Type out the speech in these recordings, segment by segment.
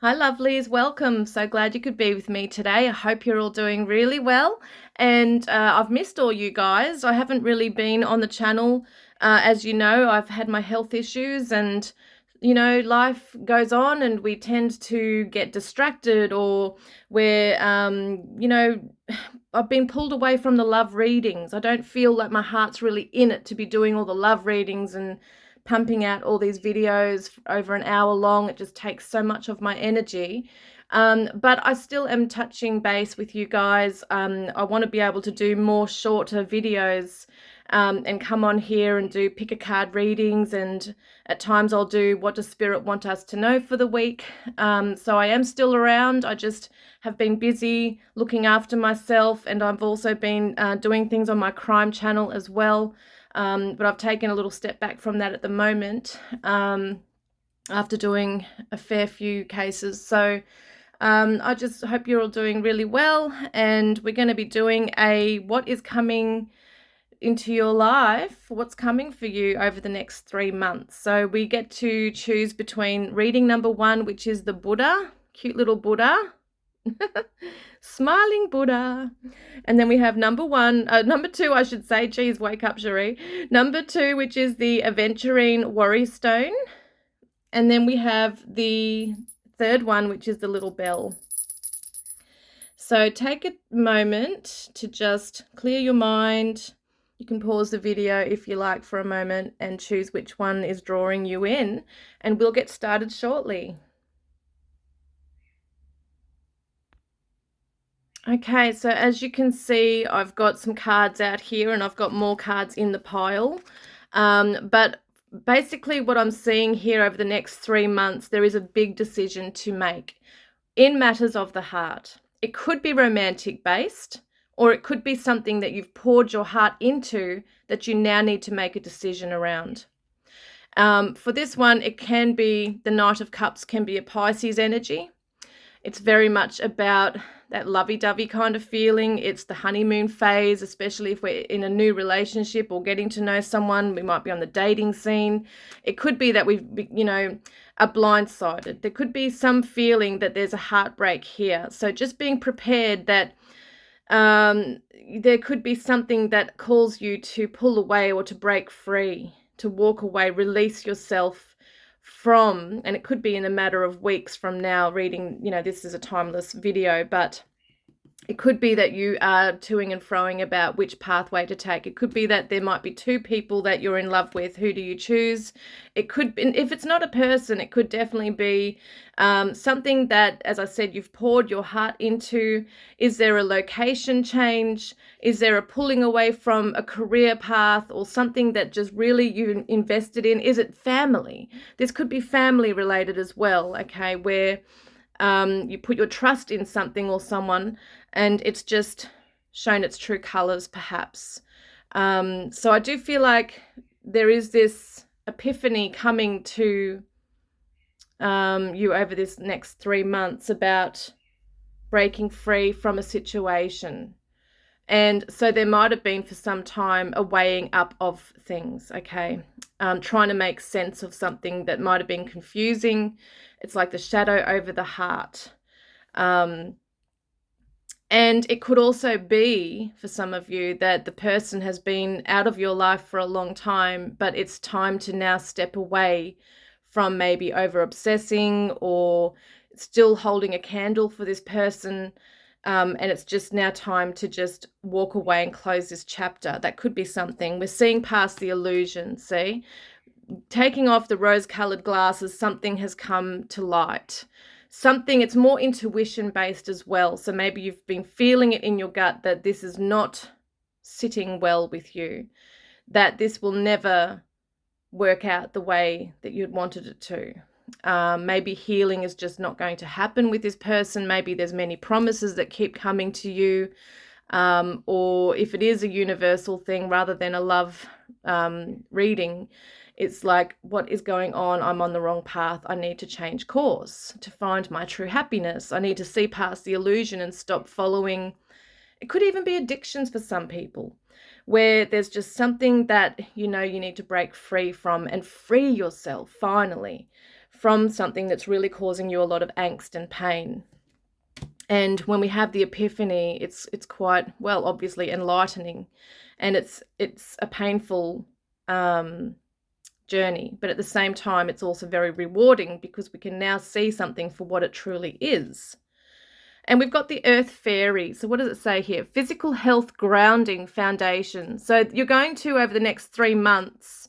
Hi, lovelies. Welcome. So glad you could be with me today. I hope you're all doing really well. And I've missed all you guys. I haven't really been on the channel. As you know, I've had my health issues and, life goes on and we tend to get distracted or we're, I've been pulled away from the love readings. I don't feel like my heart's really in it to be doing all the love readings and pumping out all these videos over an hour long. It just takes so much of my energy. But I still am touching base with you guys. I want to be able to do more shorter videos and come on here and do pick a card readings. And at times I'll do what does Spirit want us to know for the week. So I am still around. I just have been busy looking after myself. And I've also been doing things on my crime channel as well. But I've taken a little step back from that at the moment after doing a fair few cases. So I just hope you're all doing really well. And we're going to be doing a what is coming into your life, what's coming for you over the next 3 months. So we get to choose between reading number 1, which is the Buddha, cute little Buddha. Smiling Buddha. And then we have number 2, I should say. Geez, wake up, Sheree. Number 2, which is the Aventurine Worry Stone. And then we have the third one, which is the little bell. So take a moment to just clear your mind. You can pause the video if you like for a moment and choose which one is drawing you in. And we'll get started shortly. Okay, so as you can see, I've got some cards out here and I've got more cards in the pile. But basically what I'm seeing here over the next 3 months, there is a big decision to make in matters of the heart. It could be romantic based, or it could be something that you've poured your heart into that you now need to make a decision around. For this one, it can be the Knight of Cups, can be a Pisces energy. It's very much about that lovey-dovey kind of feeling. It's the honeymoon phase, especially if we're in a new relationship or getting to know someone. We might be on the dating scene. It could be that we've, are blindsided. There could be some feeling that there's a heartbreak here. So just being prepared that there could be something that calls you to pull away or to break free, to walk away, release yourself from, and it could be in a matter of weeks from now reading, this is a timeless video, but it could be that you are toing and froing about which pathway to take. It could be that there might be 2 people that you're in love with. Who do you choose? It could be, if it's not a person, it could definitely be something that, as I said, you've poured your heart into. Is there a location change? Is there a pulling away from a career path or something that just really you invested in? Is it family? This could be family related as well, okay, where you put your trust in something or someone and it's just shown its true colors, perhaps. So I do feel like there is this epiphany coming to you over this next 3 months about breaking free from a situation. And so there might have been for some time a weighing up of things, okay? Trying to make sense of something that might have been confusing. It's like the shadow over the heart. And it could also be, for some of you, that the person has been out of your life for a long time, but it's time to now step away from maybe over-obsessing or still holding a candle for this person. And it's just now time to just walk away and close this chapter. That could be something. We're seeing past the illusion, see? Taking off the rose-colored glasses, something has come to light. Something, it's more intuition based as well. So maybe you've been feeling it in your gut that this is not sitting well with you, that this will never work out the way that you'd wanted it to. Maybe healing is just not going to happen with this person. Maybe there's many promises that keep coming to you. Or if it is a universal thing rather than a love reading, it's like, what is going on? I'm on the wrong path. I need to change course to find my true happiness. I need to see past the illusion and stop following. It could even be addictions for some people, where there's just something that you need to break free from and free yourself finally from something that's really causing you a lot of angst and pain. And when we have the epiphany, it's quite, well, obviously enlightening, and it's a painful journey, but at the same time it's also very rewarding because we can now see something for what it truly is. And we've got the earth fairy. So what does it say here? Physical health grounding foundation. So you're going to, over the next 3 months,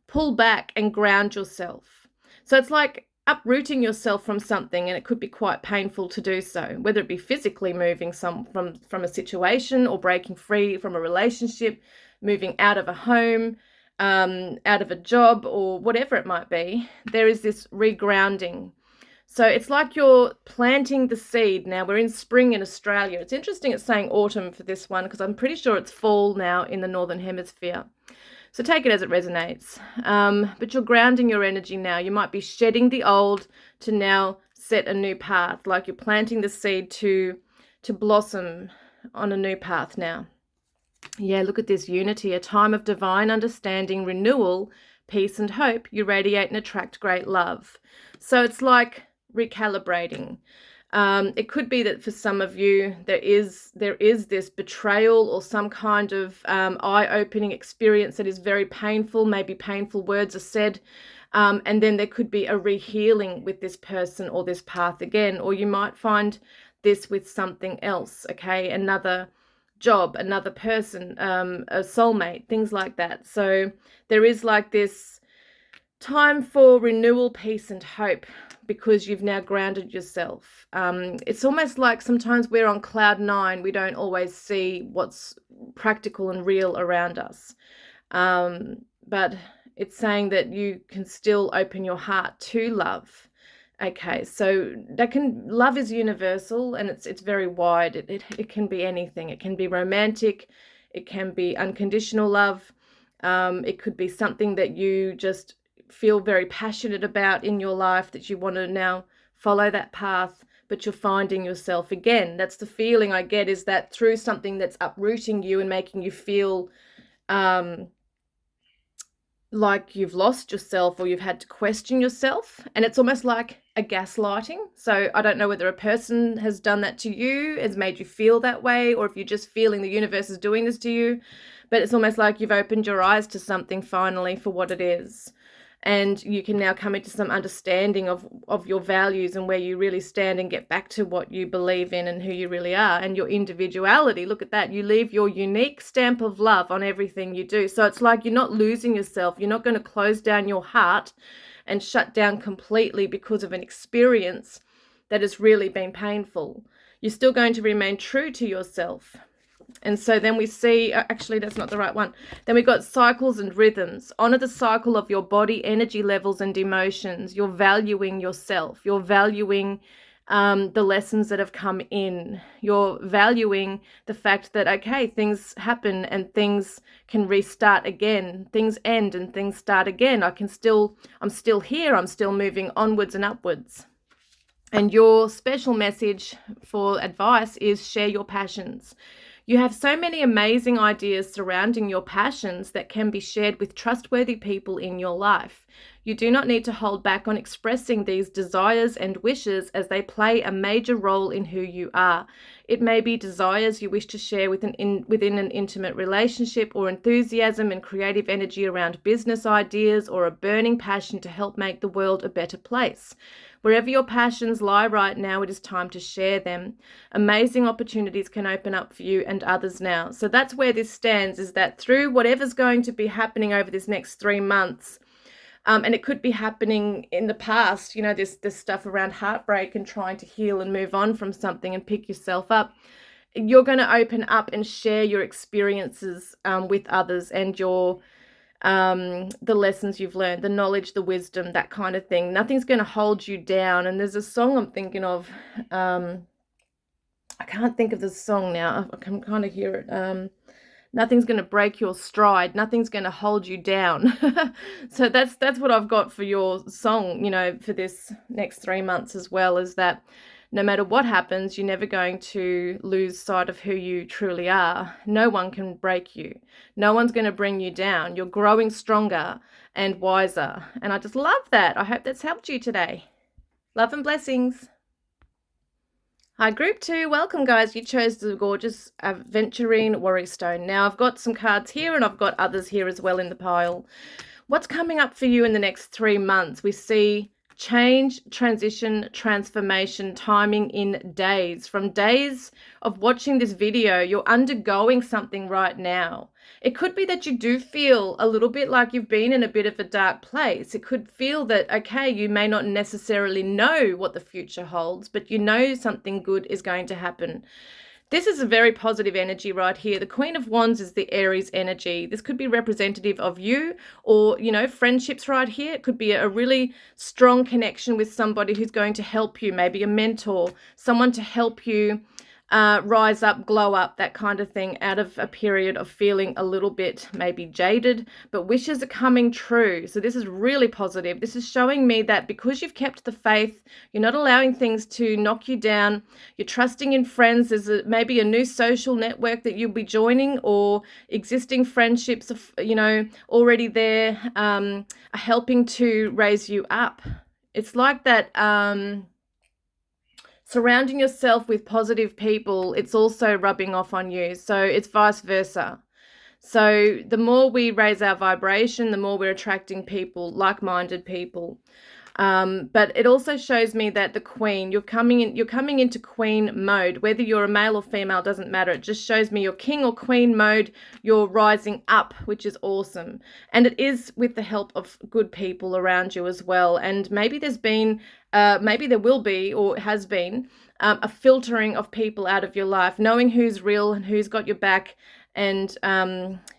pull back and ground yourself. So it's like uprooting yourself from something, and it could be quite painful to do so, whether it be physically moving from a situation, or breaking free from a relationship, moving out of a home, out of a job, or whatever it might be. There is this regrounding. So it's like you're planting the seed. Now we're in spring in Australia. It's interesting it's saying autumn for this one, because I'm pretty sure it's fall now in the Northern Hemisphere. So take it as it resonates. But you're grounding your energy now. You might be shedding the old to now set a new path, like you're planting the seed to blossom on a new path now. Yeah, look at this unity, a time of divine understanding, renewal, peace and hope. You radiate and attract great love. So it's like recalibrating. It could be that for some of you there is this betrayal or some kind of eye-opening experience that is very painful. Maybe painful words are said, and then there could be a rehealing with this person or this path again. Or you might find this with something else, okay? Another job, another person, a soulmate, things like that. So there is like this time for renewal, peace and hope, because you've now grounded yourself. It's almost like sometimes we're on cloud 9. We don't always see what's practical and real around us. But it's saying that you can still open your heart to love. Okay, so love is universal, and it's very wide. It can be anything. It can be romantic. It can be unconditional love. It could be something that you just feel very passionate about in your life, that you want to now follow that path, but you're finding yourself again. That's the feeling I get, is that through something that's uprooting you and making you feel like you've lost yourself, or you've had to question yourself, and it's almost like a gaslighting. So I don't know whether a person has done that to you, has made you feel that way, or if you're just feeling the universe is doing this to you, but it's almost like you've opened your eyes to something finally for what it is. And you can now come into some understanding of your values and where you really stand, and get back to what you believe in and who you really are, and your individuality. Look at that. You leave your unique stamp of love on everything you do. So it's like you're not losing yourself. You're not going to close down your heart and shut down completely because of an experience that has really been painful. You're still going to remain true to yourself. And so then we see, actually that's not the right one. Then we got cycles and rhythms. Honor the cycle of your body, energy levels and emotions. You're valuing yourself. You're valuing the lessons that have come in. You're valuing the fact that, okay, things happen and things can restart again. Things end and things start again. I'm still here. I'm still moving onwards and upwards. And your special message for advice is share your passions. You have so many amazing ideas surrounding your passions that can be shared with trustworthy people in your life. You do not need to hold back on expressing these desires and wishes, as they play a major role in who you are. It may be desires you wish to share within an intimate relationship, or enthusiasm and creative energy around business ideas, or a burning passion to help make the world a better place. Wherever your passions lie right now, it is time to share them. Amazing opportunities can open up for you and others now. So that's where this stands, is that through whatever's going to be happening over this next 3 months, and it could be happening in the past, this stuff around heartbreak and trying to heal and move on from something and pick yourself up. You're going to open up and share your experiences with others, and your the lessons you've learned, the knowledge, the wisdom, that kind of thing. Nothing's going to hold you down. And there's a song I'm thinking of. I can't think of the song now. I can kind of hear it. Nothing's going to break your stride. Nothing's going to hold you down. So that's what I've got for your song, for this next 3 months as well, is that no matter what happens, you're never going to lose sight of who you truly are. No one can break you. No one's going to bring you down. You're growing stronger and wiser. And I just love that. I hope that's helped you today. Love and blessings. Hi, group 2. Welcome, guys. You chose the gorgeous Aventurine Worry Stone. Now, I've got some cards here and I've got others here as well in the pile. What's coming up for you in the next 3 months? We see change, transition, transformation, timing in days. From days of watching this video, you're undergoing something right now. It could be that you do feel a little bit like you've been in a bit of a dark place. It could feel that, okay, you may not necessarily know what the future holds, but you know something good is going to happen. This is a very positive energy right here. The Queen of Wands is the Aries energy. This could be representative of you or, you know, friendships right here. It could be a really strong connection with somebody who's going to help you, maybe a mentor, someone to help you rise up, glow up, that kind of thing, out of a period of feeling a little bit maybe jaded, but wishes are coming true. So this is really positive. This is showing me that because you've kept the faith, you're not allowing things to knock you down, you're trusting in friends. There's maybe a new social network that you'll be joining, or existing friendships, you know, already there, are helping to raise you up. It's like that, surrounding yourself with positive people, it's also rubbing off on you. So it's vice versa. So the more we raise our vibration, the more we're attracting people, like-minded people. But it also shows me that the Queen, you're coming into Queen mode. Whether you're a male or female doesn't matter. It just shows me you're King or Queen mode. You're rising up, which is awesome. And it is with the help of good people around you as well. And maybe there's been, maybe there will be, or has been, a filtering of people out of your life, knowing who's real and who's got your back. And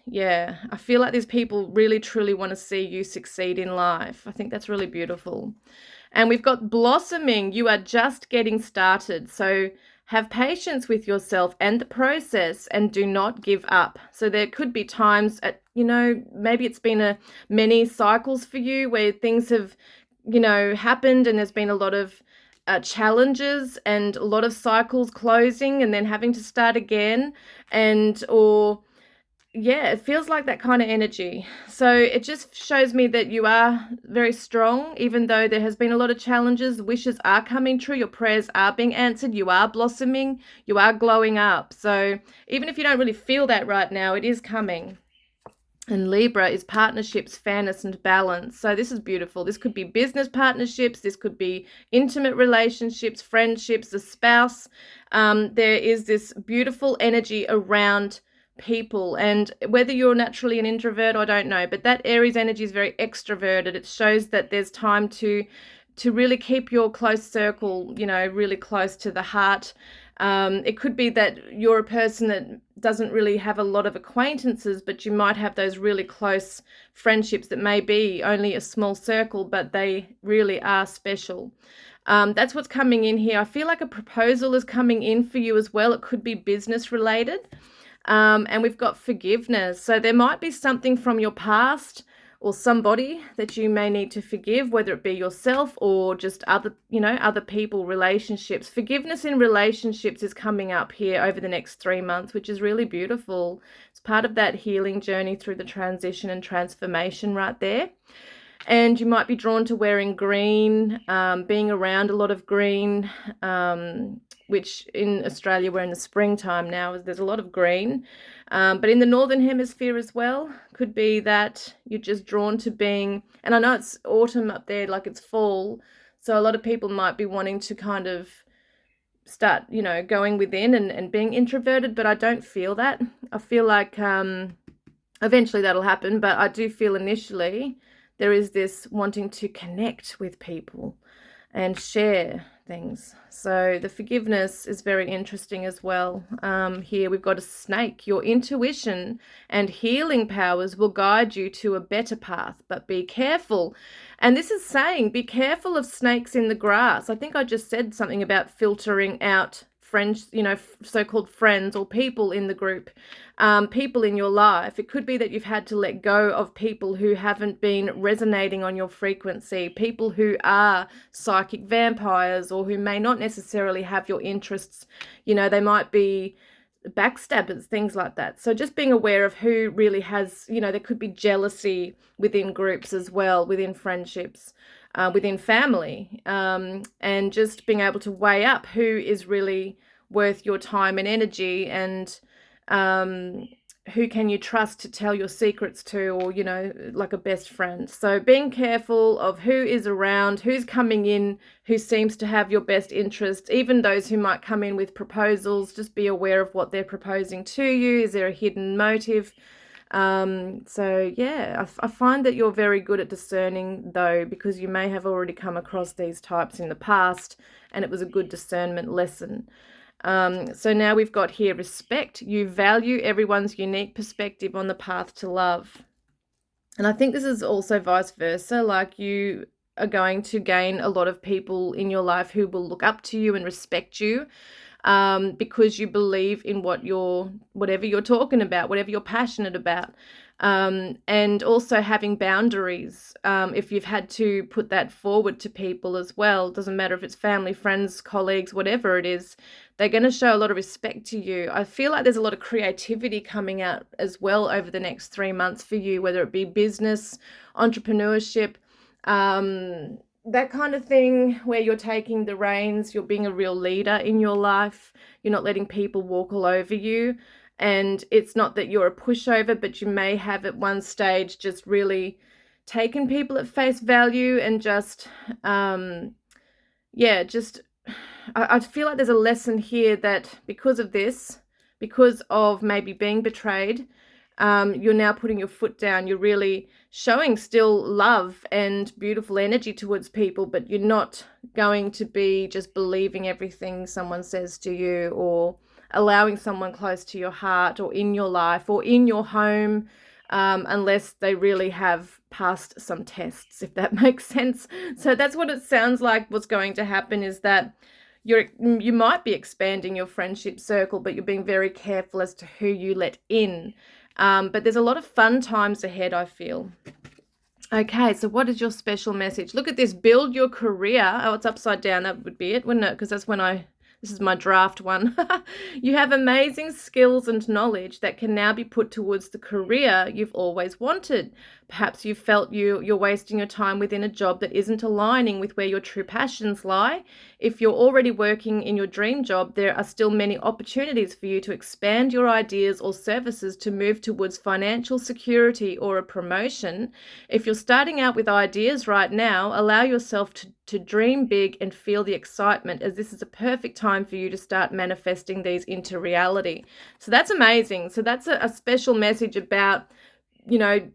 yeah, I feel like these people really truly want to see you succeed in life. I think that's really beautiful. And we've got blossoming. You are just getting started. So have patience with yourself and the process, and do not give up. So there could be times at, you know, maybe it's been many cycles for you where things have, you know, happened and there's been a lot of challenges and a lot of cycles closing and then having to start again, yeah, it feels like that kind of energy. So it just shows me that you are very strong, even though there has been a lot of challenges. Wishes are coming true. Your prayers are being answered. You are blossoming. You are glowing up. So even if you don't really feel that right now, it is coming. And Libra is partnerships, fairness, and balance. So this is beautiful. This could be business partnerships. This could be intimate relationships, friendships, a spouse. There is this beautiful energy around people. And whether you're naturally an introvert, I don't know. But that Aries energy is very extroverted. It shows that there's time to really keep your close circle, you know, really close to the heart. It could be that you're a person that doesn't really have a lot of acquaintances, but you might have those really close friendships that may be only a small circle, but they really are special. That's what's coming in here. I feel like a proposal is coming in for you as well. It could be business related. And we've got forgiveness. So there might be something from your past or somebody that you may need to forgive, whether it be yourself or just other, you know, other people, relationships. Forgiveness in relationships is coming up here over the next 3 months, which is really beautiful. It's part of that healing journey through the transition and transformation right there. And you might be drawn to wearing green, being around a lot of green, which in Australia, we're in the springtime now, there's a lot of green. But in the Northern Hemisphere as well, could be that you're just drawn to being, and I know it's autumn up there, like it's fall, so a lot of people might be wanting to kind of start, you know, going within and being introverted, but I don't feel that. I feel like eventually that'll happen, but I do feel initially there is this wanting to connect with people and share things. So the forgiveness is very interesting as well. Here we've got a snake. Your intuition and healing powers will guide you to a better path, but be careful. And this is saying be careful of snakes in the grass. I think I just said something about filtering out friends, so-called friends or people in the group, people in your life. It could be that you've had to let go of people who haven't been resonating on your frequency, people who are psychic vampires or who may not necessarily have your interests. They might be backstabbers, things like that. So just being aware of who really has, there could be jealousy within groups as well, within friendships, within family, and just being able to weigh up who is really worth your time and energy, and who can you trust to tell your secrets to, or, like a best friend. So being careful of who is around, who's coming in, who seems to have your best interest, even those who might come in with proposals. Just be aware of what they're proposing to you. Is there a hidden motive? So yeah, I find that you're very good at discerning, though, because you may have already come across these types in the past, and it was a good discernment lesson. So now we've got here respect. You value everyone's unique perspective on the path to love. And I think this is also vice versa. Like, you are going to gain a lot of people in your life who will look up to you and respect you, because you believe in whatever you're talking about, whatever you're passionate about. And also having boundaries, if you've had to put that forward to people as well. Doesn't matter if it's family, friends, colleagues, whatever it is, they're going to show a lot of respect to you. I feel like there's a lot of creativity coming out as well over the next 3 months for you, whether it be business, entrepreneurship, that kind of thing, where you're taking the reins, you're being a real leader in your life, you're not letting people walk all over you. And it's not that you're a pushover, but you may have at one stage just really taken people at face value and just, I feel like there's a lesson here that because of this, because of maybe being betrayed, you're now putting your foot down. You're really showing still love and beautiful energy towards people, but you're not going to be just believing everything someone says to you, or allowing someone close to your heart or in your life or in your home, unless they really have passed some tests, if that makes sense. So that's what it sounds like what's going to happen, is that you might be expanding your friendship circle, but you're being very careful as to who you let in. But there's a lot of fun times ahead, I feel. Okay, so what is your special message? Look at this, build your career. Oh, it's upside down. That would be it, wouldn't it? Because that's when this is my draft one. You have amazing skills and knowledge that can now be put towards the career you've always wanted. Perhaps you felt you're wasting your time within a job that isn't aligning with where your true passions lie. If you're already working in your dream job, there are still many opportunities for you to expand your ideas or services to move towards financial security or a promotion. If you're starting out with ideas right now, allow yourself to dream big and feel the excitement, as this is a perfect time for you to start manifesting these into reality. So that's amazing. So that's a special message about,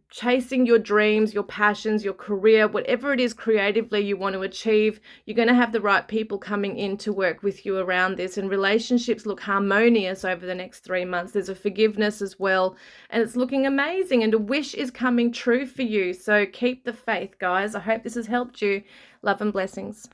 chasing your dreams, your passions, your career, whatever it is creatively you want to achieve. You're going to have the right people coming in to work with you around this, and relationships look harmonious over the next 3 months. There's a forgiveness as well, and it's looking amazing, and a wish is coming true for you. So keep the faith, guys. I hope this has helped you. Love and blessings.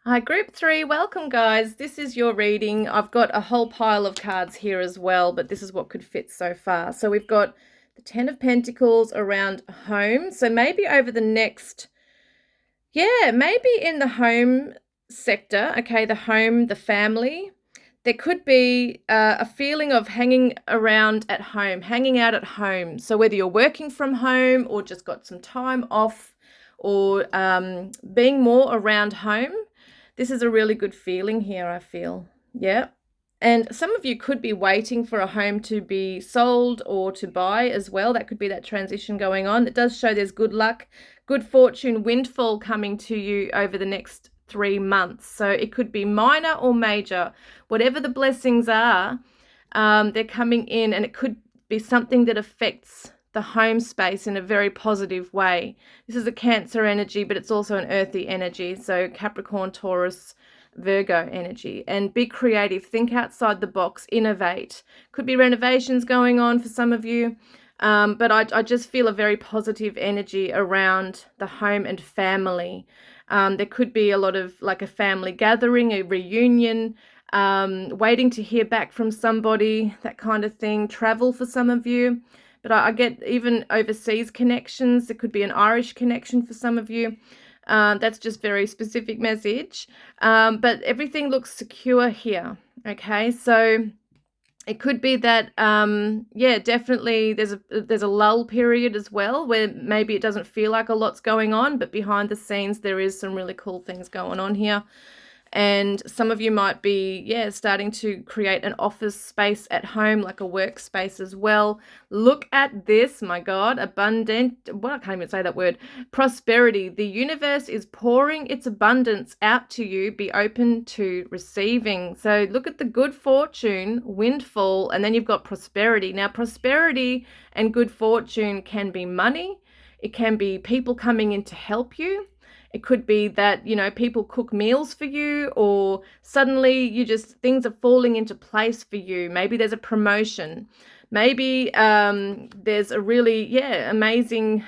Hi, group 3. Welcome, guys. This is your reading. I've got a whole pile of cards here as well, but this is what could fit so far. So we've got the 10 of Pentacles around home. So maybe over the next, maybe in the home sector, okay, the home, the family, there could be a feeling of hanging around at home, hanging out at home. So whether you're working from home or just got some time off, or being more around home, this is a really good feeling here, I feel. Yeah. And some of you could be waiting for a home to be sold or to buy as well. That could be that transition going on. It does show there's good luck, good fortune, windfall coming to you over the next 3 months. So it could be minor or major. Whatever the blessings are, they're coming in, and it could be something that affects the home space in a very positive way. This is a Cancer energy, but it's also an earthy energy. So Capricorn, Taurus, Virgo energy. And be creative, think outside the box, innovate. Could be renovations going on for some of you, but I just feel a very positive energy around the home and family. There could be a lot of like a family gathering, a reunion, waiting to hear back from somebody, that kind of thing. Travel for some of you. But I get even overseas connections. It could be an Irish connection for some of you. That's just very specific message. But everything looks secure here. Okay, so it could be that, yeah, definitely there's a lull period as well where maybe it doesn't feel like a lot's going on, but behind the scenes there is some really cool things going on here. And some of you might be, yeah, starting to create an office space at home, like a workspace as well. Look at this, my God, abundant, well, I can't even say that word, prosperity. The universe is pouring its abundance out to you. Be open to receiving. So look at the good fortune, windfall, and then you've got prosperity. Now, prosperity and good fortune can be money. It can be people coming in to help you. It could be that, people cook meals for you, or suddenly things are falling into place for you. Maybe there's a promotion. Maybe there's a really, amazing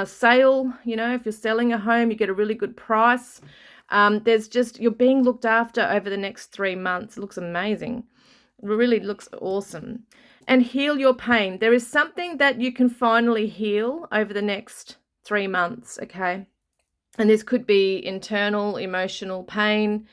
sale. If you're selling a home, you get a really good price. You're being looked after over the next 3 months. It looks amazing. It really looks awesome. And heal your pain. There is something that you can finally heal over the next 3 months, okay? And this could be internal, emotional pain.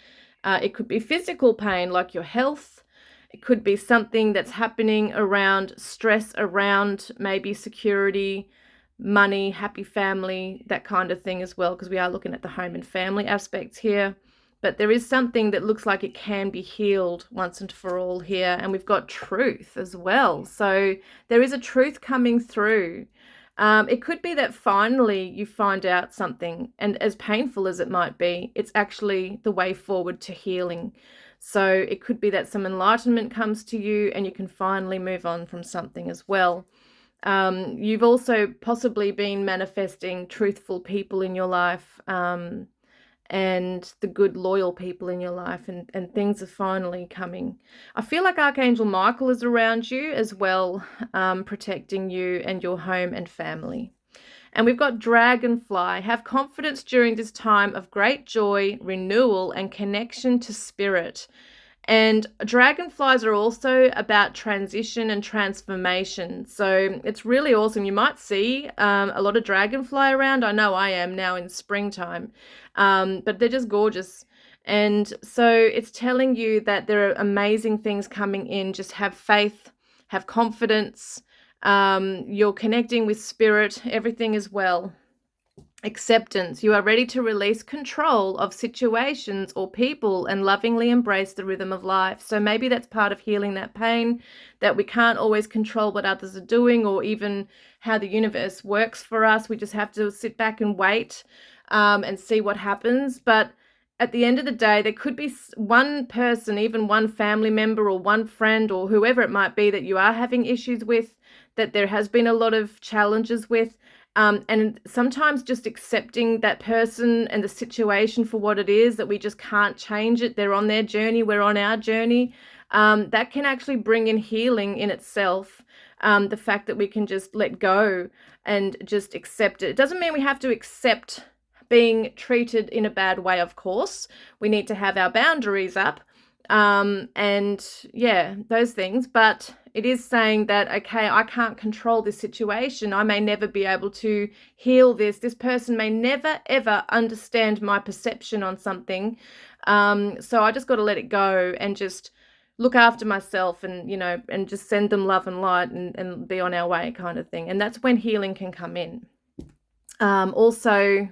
It could be physical pain, like your health. It could be something that's happening around stress, around maybe security, money, happy family, that kind of thing as well, because we are looking at the home and family aspects here. But there is something that looks like it can be healed once and for all here. And we've got truth as well. So there is a truth coming through. It could be that finally you find out something, and as painful as it might be, it's actually the way forward to healing. So it could be that some enlightenment comes to you and you can finally move on from something as well. You've also possibly been manifesting truthful people in your life, and the good, loyal people in your life, and things are finally coming. I feel like Archangel Michael is around you as well, protecting you and your home and family. And we've got Dragonfly. Have confidence during this time of great joy, renewal, and connection to spirit. And dragonflies are also about transition and transformation. So it's really awesome. You might see a lot of dragonfly around. I know I am now in springtime, but they're just gorgeous. And so it's telling you that there are amazing things coming in. Just have faith, have confidence. You're connecting with spirit, everything is well. Acceptance. You are ready to release control of situations or people and lovingly embrace the rhythm of life. So maybe that's part of healing that pain, that we can't always control what others are doing or even how the universe works for us. We just have to sit back and wait and see what happens. But at the end of the day, there could be one person, even one family member or one friend or whoever it might be that you are having issues with, that there has been a lot of challenges with. And sometimes just accepting that person and the situation for what it is, that we just can't change it. They're on their journey, we're on our journey. That can actually bring in healing in itself. The fact that we can just let go and just accept it. It doesn't mean we have to accept being treated in a bad way, of course. We need to have our boundaries up. And yeah, those things. But it is saying that, okay, I can't control this situation. I may never be able to heal this. This person may never, ever understand my perception on something. So I just got to let it go and just look after myself and, and just send them love and light and be on our way kind of thing. And that's when healing can come in. Also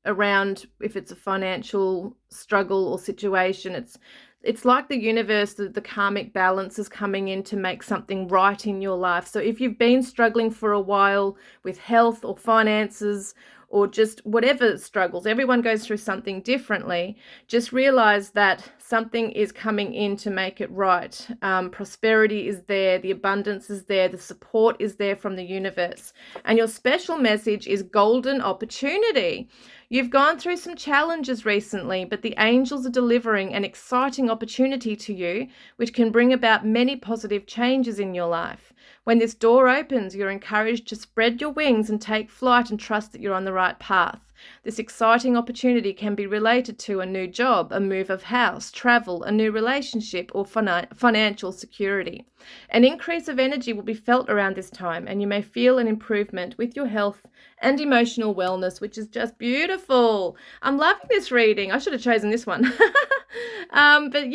around if it's a financial struggle or situation, it's like the universe, the karmic balance is coming in to make something right in your life. So if you've been struggling for a while with health or finances or just whatever struggles, everyone goes through something differently. Just realize that something is coming in to make it right. Prosperity is there, the abundance is there, the support is there from the universe. And your special message is golden opportunity. You've gone through some challenges recently, but the angels are delivering an exciting opportunity to you, which can bring about many positive changes in your life. When this door opens, you're encouraged to spread your wings and take flight and trust that you're on the right path. This exciting opportunity can be related to a new job, a move of house, travel, a new relationship, or financial security. An increase of energy will be felt around this time, and you may feel an improvement with your health and emotional wellness, which is just beautiful. I'm loving this reading. I should have chosen this one. But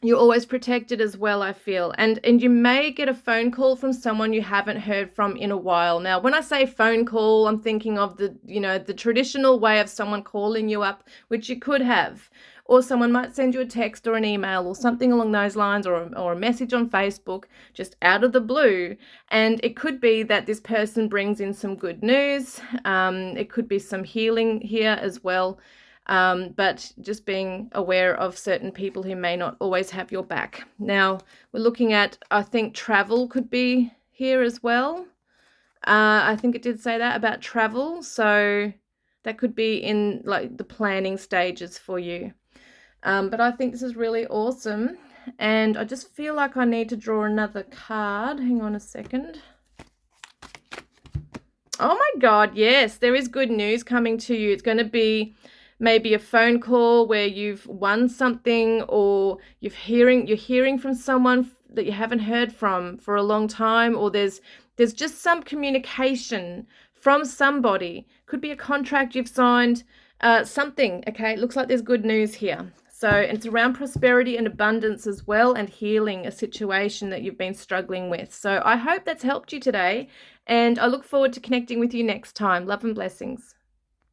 you're always protected as well, I feel. And you may get a phone call from someone you haven't heard from in a while. Now, when I say phone call, I'm thinking of the traditional way of someone calling you up, which you could have. Or someone might send you a text or an email or something along those lines, or a message on Facebook, just out of the blue. And it could be that this person brings in some good news. It could be some healing here as well. But just being aware of certain people who may not always have your back. Now, we're looking at, I think travel could be here as well. I think it did say that about travel. So that could be in like the planning stages for you. But I think this is really awesome. And I just feel like I need to draw another card. Hang on a second. Oh my God, yes, there is good news coming to you. It's going to be maybe a phone call where you've won something, or you're hearing from someone that you haven't heard from for a long time, or there's just some communication from somebody. Could be a contract you've signed, something. Okay, it looks like there's good news here. So it's around prosperity and abundance as well, and healing a situation that you've been struggling with. So I hope that's helped you today, and I look forward to connecting with you next time. Love and blessings.